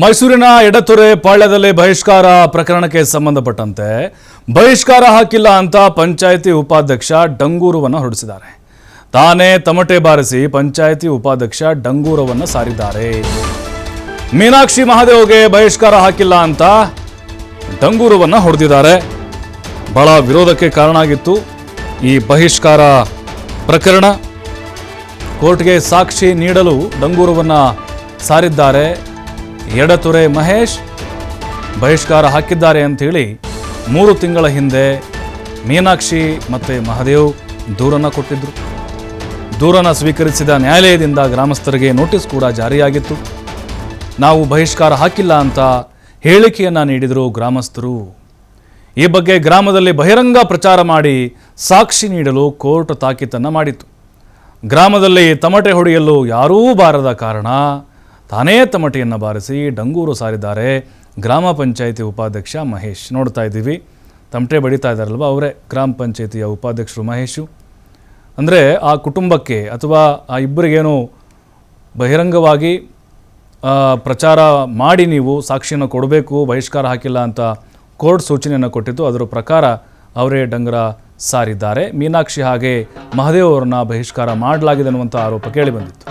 ಮೈಸೂರಿನ ಎಡತೊರೆ ಪಾಳ್ಯದಲ್ಲಿ ಬಹಿಷ್ಕಾರ ಪ್ರಕರಣಕ್ಕೆ ಸಂಬಂಧಪಟ್ಟಂತೆ ಬಹಿಷ್ಕಾರ ಹಾಕಿಲ್ಲ ಅಂತ ಪಂಚಾಯಿತಿ ಉಪಾಧ್ಯಕ್ಷ ಡಂಗೂರವನ್ನು ಹೊರಡಿಸಿದ್ದಾರೆ. ತಾನೇ ತಮಟೆ ಬಾರಿಸಿ ಪಂಚಾಯಿತಿ ಉಪಾಧ್ಯಕ್ಷ ಡಂಗೂರವನ್ನು ಸಾರಿದ್ದಾರೆ. ಮೀನಾಕ್ಷಿ ಮಹಾದೇವ್ಗೆ ಬಹಿಷ್ಕಾರ ಹಾಕಿಲ್ಲ ಅಂತ ಡಂಗೂರವನ್ನು ಹೊಡೆದಿದ್ದಾರೆ. ಬಹಳ ವಿರೋಧಕ್ಕೆ ಕಾರಣ ಆಗಿತ್ತು ಈ ಬಹಿಷ್ಕಾರ ಪ್ರಕರಣ. ಕೋರ್ಟ್ಗೆ ಸಾಕ್ಷಿ ನೀಡಲು ಡಂಗೂರವನ್ನು ಸಾರಿದ್ದಾರೆ. ಎಡತೊರೆ ಮಹೇಶ್ ಬಹಿಷ್ಕಾರ ಹಾಕಿದ್ದಾರೆ ಅಂಥೇಳಿ 3 ತಿಂಗಳ ಹಿಂದೆ ಮೀನಾಕ್ಷಿ ಮತ್ತು ಮಹಾದೇವ್ ದೂರನ್ನು ಕೊಟ್ಟಿದ್ದರು. ದೂರನ್ನು ಸ್ವೀಕರಿಸಿದ ನ್ಯಾಯಾಲಯದಿಂದ ಗ್ರಾಮಸ್ಥರಿಗೆ ನೋಟಿಸ್ ಕೂಡ ಜಾರಿಯಾಗಿತ್ತು. ನಾವು ಬಹಿಷ್ಕಾರ ಹಾಕಿಲ್ಲ ಅಂತ ಹೇಳಿಕೆಯನ್ನು ನೀಡಿದರು ಗ್ರಾಮಸ್ಥರು. ಈ ಬಗ್ಗೆ ಗ್ರಾಮದಲ್ಲಿ ಬಹಿರಂಗ ಪ್ರಚಾರ ಮಾಡಿ ಸಾಕ್ಷಿ ನೀಡಲು ಕೋರ್ಟ್ ತಾಕೀತನ್ನು ಮಾಡಿತ್ತು. ಗ್ರಾಮದಲ್ಲಿ ತಮಟೆ ಹೊಡೆಯಲು ಯಾರೂ ಬಾರದ ಕಾರಣ ತಾನೇ ತಮಟೆಯನ್ನು ಬಾರಿಸಿ ಡಂಗೂರು ಸಾರಿದ್ದಾರೆ ಗ್ರಾಮ ಪಂಚಾಯಿತಿ ಉಪಾಧ್ಯಕ್ಷ ಮಹೇಶ್. ನೋಡ್ತಾ ಇದ್ದೀವಿ, ತಮಟೆ ಬಡಿತಾ ಇದ್ದಾರಲ್ವ, ಅವರೇ ಗ್ರಾಮ ಪಂಚಾಯಿತಿಯ ಉಪಾಧ್ಯಕ್ಷರು ಮಹೇಶು. ಅಂದರೆ ಆ ಕುಟುಂಬಕ್ಕೆ ಅಥವಾ ಆ ಇಬ್ಬರಿಗೇನು ಬಹಿರಂಗವಾಗಿ ಪ್ರಚಾರ ಮಾಡಿ ನೀವು ಸಾಕ್ಷಿಯನ್ನು ಕೊಡಬೇಕು, ಬಹಿಷ್ಕಾರ ಹಾಕಿಲ್ಲ ಅಂತ ಕೋರ್ಟ್ ಸೂಚನೆಯನ್ನು ಕೊಟ್ಟಿದ್ದು. ಅದರ ಪ್ರಕಾರ ಅವರೇ ಡಂಗರ ಸಾರಿದ್ದಾರೆ. ಮೀನಾಕ್ಷಿ ಹಾಗೆ ಮಹಾದೇವ್ ಅವರನ್ನ ಬಹಿಷ್ಕಾರ ಮಾಡಲಾಗಿದೆ ಅನ್ನುವಂಥ ಆರೋಪ ಕೇಳಿಬಂದಿತ್ತು.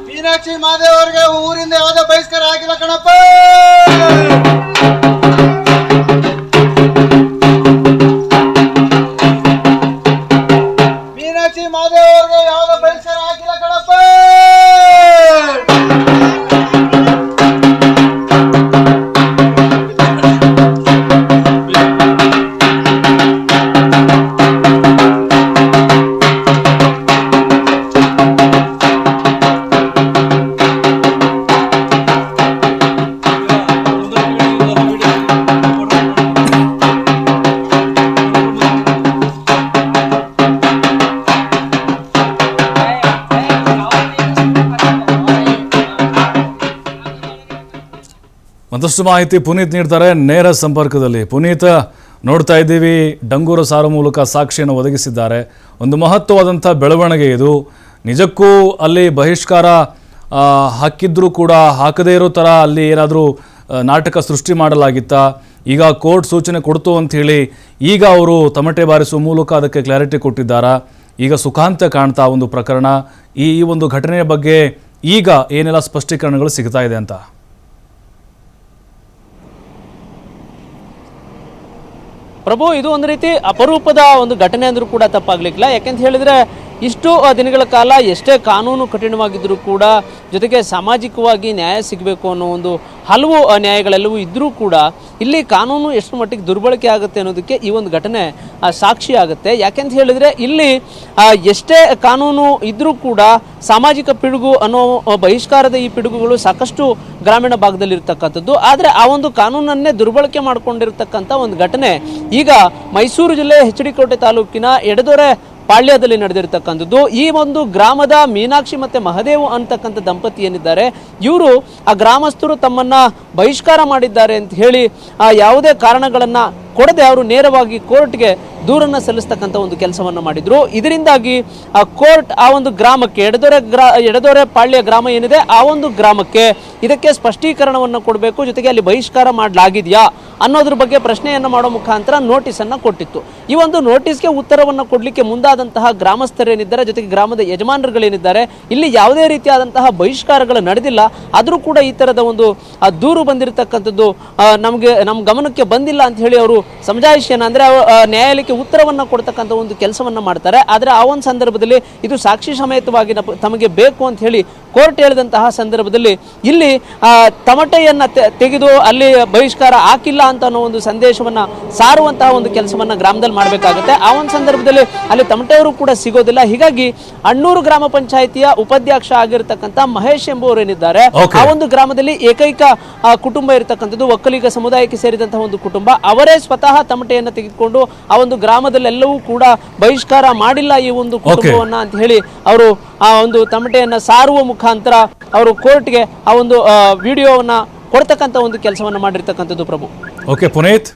ಮೀನಾಕ್ಷಿ ಮಹಾದೇವ್ ಅವರಿಗೆ ಊರಿಂದ ಯಾವುದೇ ಬಹಿಷ್ಕಾರ ಆಗಿಲ್ಲ ಕಣಪ್ಪ. ಮೀನಾಕ್ಷಿ ಮಹಾದೇವ್ ಅವರಿಗೆ ಯಾವುದೇ ಬಹಿಷ್ಕಾರ ಆಗಿಲ್ಲ ಕಣಪ್ಪ. ಮತ್ತಷ್ಟು ಮಾಹಿತಿ ಪುನೀತ್ ನೀಡ್ತಾರೆ ನೇರ ಸಂಪರ್ಕದಲ್ಲಿ. ಪುನೀತ್, ನೋಡ್ತಾ ಇದ್ದೀವಿ, ಡಂಗೂರ ಸಾರು ಮೂಲಕ ಸಾಕ್ಷಿಯನ್ನು ಒದಗಿಸಿದ್ದಾರೆ. ಒಂದು ಮಹತ್ವವಾದಂಥ ಬೆಳವಣಿಗೆ ಇದು. ನಿಜಕ್ಕೂ ಅಲ್ಲಿ ಬಹಿಷ್ಕಾರ ಹಾಕಿದ್ರೂ ಕೂಡ ಹಾಕದೇ ಇರೋ ಥರ ಅಲ್ಲಿ ಏನಾದರೂ ನಾಟಕ ಸೃಷ್ಟಿ ಮಾಡಲಾಗಿತ್ತಾ? ಈಗ ಕೋರ್ಟ್ ಸೂಚನೆ ಕೊಡ್ತು ಅಂಥೇಳಿ ಈಗ ಅವರು ತಮಟೆ ಬಾರಿಸುವ ಮೂಲಕ ಅದಕ್ಕೆ ಕ್ಲಾರಿಟಿ ಕೊಟ್ಟಿದ್ದಾರಾ? ಈಗ ಸುಖಾಂತ್ಯ ಕಾಣ್ತಾ ಒಂದು ಪ್ರಕರಣ. ಈ ಒಂದು ಘಟನೆಯ ಬಗ್ಗೆ ಈಗ ಏನೆಲ್ಲ ಸ್ಪಷ್ಟೀಕರಣಗಳು ಸಿಗ್ತಾ ಇದೆ ಅಂತ? ಪ್ರಭು, ಇದು ಒಂದು ರೀತಿ ಅಪರೂಪದ ಒಂದು ಘಟನೆ ಅಂದರೂ ಕೂಡ ತಪ್ಪಾಗ್ಲಿಕ್ಕಿಲ್ಲ. ಯಾಕೆಂತ ಹೇಳಿದ್ರೆ ಇಷ್ಟು ದಿನಗಳ ಕಾಲ ಎಷ್ಟೇ ಕಾನೂನು ಕಠಿಣವಾಗಿದ್ದರೂ ಕೂಡ ಜೊತೆಗೆ ಸಾಮಾಜಿಕವಾಗಿ ನ್ಯಾಯ ಸಿಗಬೇಕು ಅನ್ನೋ ಒಂದು ಹಲವು ನ್ಯಾಯಗಳೆಲ್ಲವೂ ಇದ್ದರೂ ಕೂಡ ಇಲ್ಲಿ ಕಾನೂನು ಎಷ್ಟು ಮಟ್ಟಿಗೆ ದುರ್ಬಳಕೆ ಆಗುತ್ತೆ ಅನ್ನೋದಕ್ಕೆ ಈ ಒಂದು ಘಟನೆ ಸಾಕ್ಷಿ ಆಗುತ್ತೆ. ಯಾಕೆಂತ ಹೇಳಿದ್ರೆ ಇಲ್ಲಿ ಎಷ್ಟೇ ಕಾನೂನು ಇದ್ದರೂ ಕೂಡ ಸಾಮಾಜಿಕ ಪಿಡುಗು ಅನ್ನೋ ಬಹಿಷ್ಕಾರದ ಈ ಪಿಡುಗುಗಳು ಸಾಕಷ್ಟು ಗ್ರಾಮೀಣ ಭಾಗದಲ್ಲಿ ಇರ್ತಕ್ಕಂಥದ್ದು. ಆದರೆ ಆ ಒಂದು ಕಾನೂನನ್ನೇ ದುರ್ಬಳಕೆ ಮಾಡಿಕೊಂಡಿರ್ತಕ್ಕಂಥ ಒಂದು ಘಟನೆ ಈಗ ಮೈಸೂರು ಜಿಲ್ಲೆ HD ಕೋಟೆ ತಾಲೂಕಿನ ಎಡದೊರೆ ಪಾಳ್ಯದಲ್ಲಿ ನಡೆದಿರ್ತಕ್ಕಂಥದ್ದು. ಈ ಒಂದು ಗ್ರಾಮದ ಮೀನಾಕ್ಷಿ ಮತ್ತೆ ಮಹಾದೇವ್ ಅಂತಕ್ಕಂಥ ದಂಪತಿ ಏನಿದ್ದಾರೆ, ಇವರು ಆ ಗ್ರಾಮಸ್ಥರು ತಮ್ಮನ್ನ ಬಹಿಷ್ಕಾರ ಮಾಡಿದ್ದಾರೆ ಅಂತ ಹೇಳಿ ಯಾವುದೇ ಕಾರಣಗಳನ್ನ ಕೊಡದೆ ಅವರು ನೇರವಾಗಿ ಕೋರ್ಟ್ಗೆ ದೂರನ್ನು ಸಲ್ಲಿಸ್ತಕ್ಕಂಥ ಒಂದು ಕೆಲಸವನ್ನು ಮಾಡಿದ್ರು. ಇದರಿಂದಾಗಿ ಆ ಕೋರ್ಟ್ ಆ ಒಂದು ಗ್ರಾಮಕ್ಕೆ ಎಡದೊರೆ ಪಾಳ್ಯ ಗ್ರಾಮ ಏನಿದೆ ಆ ಒಂದು ಗ್ರಾಮಕ್ಕೆ ಇದಕ್ಕೆ ಸ್ಪಷ್ಟೀಕರಣವನ್ನು ಕೊಡಬೇಕು, ಜೊತೆಗೆ ಅಲ್ಲಿ ಬಹಿಷ್ಕಾರ ಮಾಡಲಾಗಿದೆಯಾ ಅನ್ನೋದ್ರ ಬಗ್ಗೆ ಪ್ರಶ್ನೆಯನ್ನು ಮಾಡೋ ಮುಖಾಂತರ ನೋಟಿಸನ್ನು ಕೊಟ್ಟಿತ್ತು. ಈ ಒಂದು ನೋಟಿಸ್ಗೆ ಉತ್ತರವನ್ನು ಕೊಡಲಿಕ್ಕೆ ಮುಂದಾದಂತಹ ಗ್ರಾಮಸ್ಥರೇನಿದ್ದಾರೆ, ಜೊತೆಗೆ ಗ್ರಾಮದ ಯಜಮಾನರುಗಳೇನಿದ್ದಾರೆ, ಇಲ್ಲಿ ಯಾವುದೇ ರೀತಿಯಾದಂತಹ ಬಹಿಷ್ಕಾರಗಳು ನಡೆದಿಲ್ಲ. ಆದರೂ ಕೂಡ ಈ ಥರದ ಒಂದು ದೂರು ಬಂದಿರತಕ್ಕಂಥದ್ದು ನಮ್ಮ ಗಮನಕ್ಕೆ ಬಂದಿಲ್ಲ ಅಂತ ಹೇಳಿ ಅವರು ಸಮಜಾಯಿಷಿಯನ್ನು ಅಂದರೆ ನ್ಯಾಯಾಲಯಕ್ಕೆ ಉತ್ತರವನ್ನು ಕೊಡ್ತಕ್ಕಂಥ ಒಂದು ಕೆಲಸವನ್ನು ಮಾಡ್ತಾರೆ. ಆದರೆ ಆ ಒಂದು ಸಂದರ್ಭದಲ್ಲಿ ಇದು ಸಾಕ್ಷಿ ಸಮೇತವಾಗಿ ತಮಗೆ ಬೇಕು ಅಂತ ಹೇಳಿ ಕೋರ್ಟ್ ಹೇಳಿದಂತಹ ಸಂದರ್ಭದಲ್ಲಿ ಇಲ್ಲಿ ತಮಟೆಯನ್ನು ತೆಗೆದು ಅಲ್ಲಿ ಬಹಿಷ್ಕಾರ ಹಾಕಿಲ್ಲ ಅಂತ ಅನ್ನೋ ಒಂದು ಸಂದೇಶವನ್ನು ಸಾರುವಂತಹ ಒಂದು ಕೆಲಸವನ್ನು ಗ್ರಾಮದಲ್ಲಿ ಮಾಡಬೇಕಾಗುತ್ತೆ. ಆ ಒಂದು ಸಂದರ್ಭದಲ್ಲಿ ಅಲ್ಲಿ ತಮಟೆಯವರು ಕೂಡ ಸಿಗೋದಿಲ್ಲ. ಹೀಗಾಗಿ ಅಣ್ಣೂರು ಗ್ರಾಮ ಪಂಚಾಯಿತಿಯ ಉಪಾಧ್ಯಕ್ಷ ಆಗಿರತಕ್ಕಂಥ ಮಹೇಶ್ ಎಂಬುವರೇನಿದ್ದಾರೆ, ಆ ಒಂದು ಗ್ರಾಮದಲ್ಲಿ ಏಕೈಕ ಕುಟುಂಬ ಇರತಕ್ಕಂಥದ್ದು ಒಕ್ಕಲಿಗ ಸಮುದಾಯಕ್ಕೆ ಸೇರಿದಂತಹ ಒಂದು ಕುಟುಂಬ. ಅವರೇ ಸ್ವತಃ ತಮಟೆಯನ್ನು ತೆಗೆದುಕೊಂಡು ಆ ಒಂದು ಗ್ರಾಮದಲ್ಲೆಲ್ಲವೂ ಕೂಡ ಬಹಿಷ್ಕಾರ ಮಾಡಿಲ್ಲ ಈ ಒಂದು ಕುಟುಂಬವನ್ನ ಅಂತ ಹೇಳಿ ಅವರು ಆ ಒಂದು ತಮಟೆಯನ್ನು ಸಾರುವ ಮುಖಾಂತರ ಅವರು ಕೋರ್ಟ್ಗೆ ಆ ಒಂದು ವಿಡಿಯೋವನ್ನ ಕೊಡ್ತಕ್ಕಂಥ ಒಂದು ಕೆಲಸವನ್ನು ಮಾಡಿರ್ತಕ್ಕಂಥದ್ದು ಪ್ರಭು. ಓಕೆ ಪುನೀತ್.